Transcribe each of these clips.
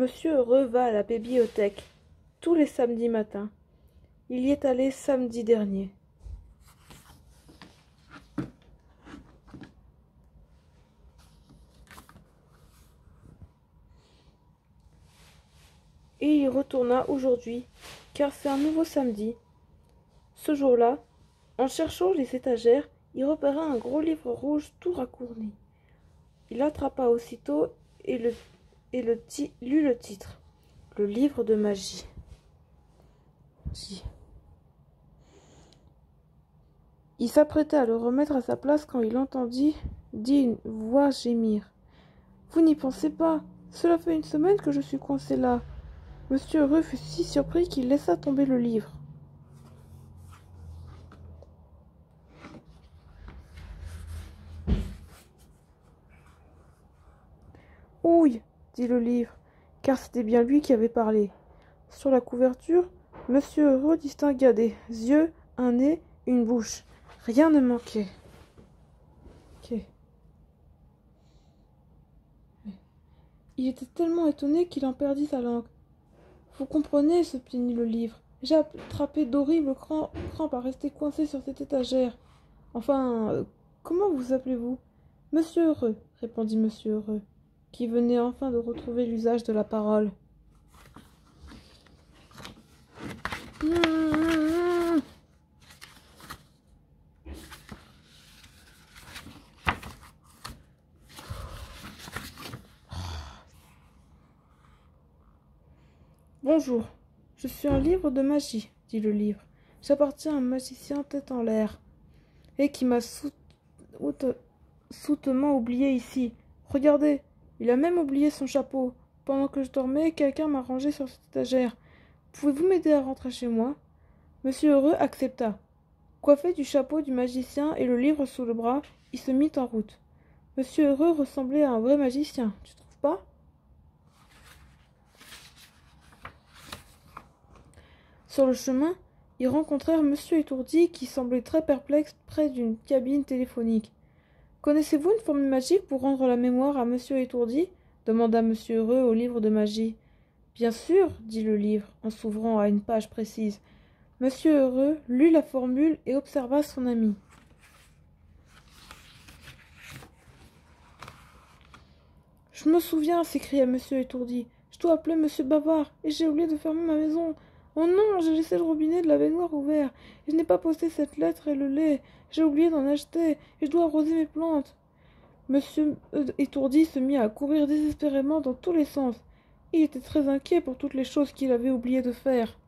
Monsieur Heureux va à la bibliothèque tous les samedis matins. Il y est allé samedi dernier. Et il y retourna aujourd'hui, car c'est un nouveau samedi. Ce jour-là, en cherchant les étagères, il repéra un gros livre rouge tout racorni. Il l'attrapa aussitôt et lut le titre. Le livre de magie. Il s'apprêtait à le remettre à sa place quand il entendit une voix gémir. « Vous n'y pensez pas, cela fait une semaine que je suis coincé là. » Monsieur Heureux fut si surpris qu'il laissa tomber le livre. « Ouille !» dit le livre, car c'était bien lui qui avait parlé. Sur la couverture, Monsieur Heureux distingua des yeux, un nez, une bouche. Rien ne manquait. Il était tellement étonné qu'il en perdit sa langue. « Vous comprenez, se plaignit le livre. J'ai attrapé d'horribles crampes à rester coincé sur cette étagère. Enfin, comment vous appelez-vous ? Monsieur Heureux, répondit Monsieur Heureux, qui venait enfin de retrouver l'usage de la parole. Bonjour, je suis un livre de magie, dit le livre. J'appartiens à un magicien tête en l'air, et qui m'a soutement oublié ici. Regardez, il a même oublié son chapeau. Pendant que je dormais, quelqu'un m'a rangé sur cette étagère. Pouvez-vous m'aider à rentrer chez moi ? Monsieur Heureux accepta. Coiffé du chapeau du magicien et le livre sous le bras, il se mit en route. Monsieur Heureux ressemblait à un vrai magicien, tu trouves pas ? Sur le chemin, ils rencontrèrent Monsieur Étourdi qui semblait très perplexe près d'une cabine téléphonique. « Connaissez-vous une formule magique pour rendre la mémoire à Monsieur Étourdi ?» demanda Monsieur Heureux au livre de magie. « Bien sûr, dit le livre, en s'ouvrant à une page précise. Monsieur Heureux lut la formule et observa son ami. « Je me souviens, s'écria Monsieur Étourdi. Je dois appeler Monsieur Bavard, et j'ai oublié de fermer ma maison. Oh non, j'ai laissé le robinet de la baignoire ouvert, et je n'ai pas posté cette lettre et le lait. J'ai oublié d'en acheter, et je dois arroser mes plantes. » Monsieur Étourdi se mit à courir désespérément dans tous les sens. Il était très inquiet pour toutes les choses qu'il avait oublié de faire.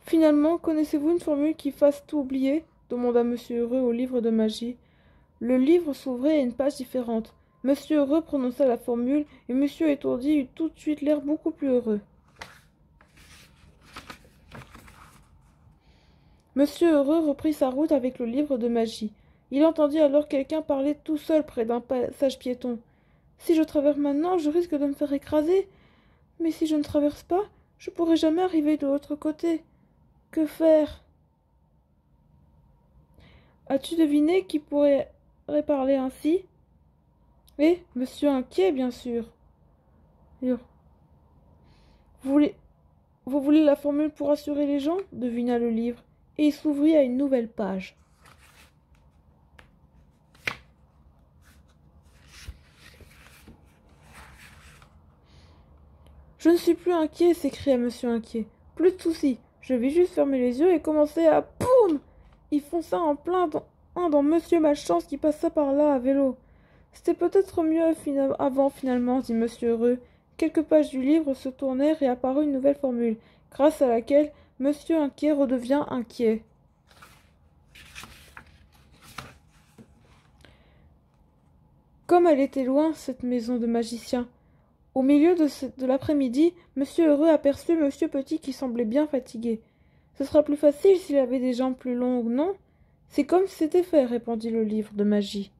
Finalement, connaissez-vous une formule qui fasse tout oublier ? Demanda Monsieur Heureux au livre de magie. Le livre s'ouvrait à une page différente. Monsieur Heureux prononça la formule, et Monsieur Étourdi eut tout de suite l'air beaucoup plus heureux. Monsieur Heureux reprit sa route avec le livre de magie. Il entendit alors quelqu'un parler tout seul près d'un passage piéton. « Si je traverse maintenant, je risque de me faire écraser. Mais si je ne traverse pas, je pourrai jamais arriver de l'autre côté. Que faire ? As-tu deviné qui pourrait parler ainsi ? Eh, Monsieur Inquiet, bien sûr. Vous voulez la formule pour rassurer les gens ? Devina le livre, et il s'ouvrit à une nouvelle page. Je ne suis plus inquiet, s'écria Monsieur Inquiet. Plus de soucis, je vais juste fermer les yeux et commencer à... Poum ! Il fonça en plein dans Monsieur Malchance qui passa par là à vélo. C'était peut-être mieux avant finalement, dit Monsieur Heureux. Quelques pages du livre se tournèrent et apparut une nouvelle formule, grâce à laquelle Monsieur Inquiet redevient inquiet. Comme elle était loin, cette maison de magicien. Au milieu de l'après-midi, Monsieur Heureux aperçut Monsieur Petit qui semblait bien fatigué. « Ce sera plus facile s'il avait des jambes plus longues, non ? » « C'est comme si c'était fait, » répondit le livre de magie.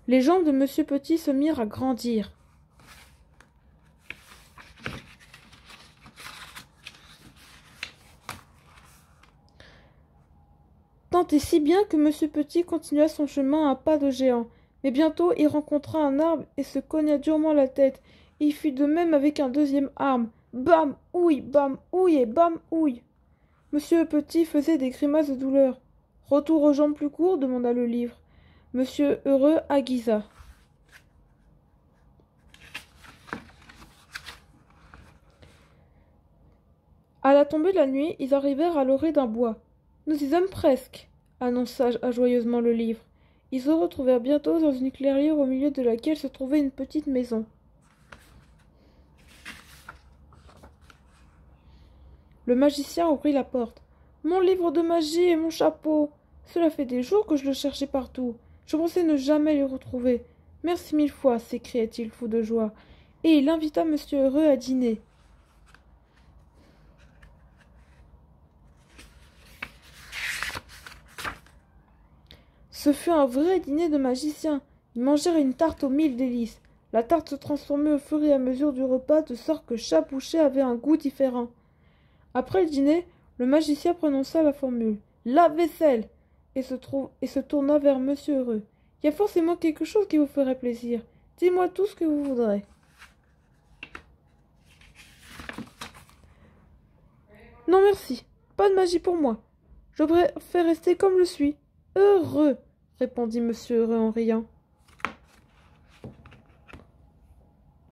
Les jambes de Monsieur Petit se mirent à grandir. sentait si bien que Monsieur Petit continua son chemin à pas de géant. Mais bientôt il rencontra un arbre et se cogna durement la tête. Il fit de même avec un deuxième arbre. Bam, ouille et bam, ouille. Monsieur Petit faisait des grimaces de douleur. Retour aux jambes plus courts, demanda le livre. Monsieur Heureux aiguisa. À la tombée de la nuit, ils arrivèrent à l'orée d'un bois. Nous y sommes presque, annonça joyeusement le livre. Ils se retrouvèrent bientôt dans une clairière au milieu de laquelle se trouvait une petite maison. Le magicien ouvrit la porte. Mon livre de magie et mon chapeau. Cela fait des jours que je le cherchais partout. Je pensais ne jamais le retrouver. Merci mille fois, s'écria-t-il fou de joie. Et il invita Monsieur Heureux à dîner. Ce fut un vrai dîner de magicien. Ils mangèrent une tarte aux 1000 délices. La tarte se transformait au fur et à mesure du repas, de sorte que chaque bouchée avait un goût différent. Après le dîner, le magicien prononça la formule « lave-vaisselle » et se tourna vers Monsieur Heureux. « Il y a forcément quelque chose qui vous ferait plaisir. Dites-moi tout ce que vous voudrez. » « Non, merci. Pas de magie pour moi. Je préfère rester comme je suis. Heureux, répondit Monsieur Heureux en riant.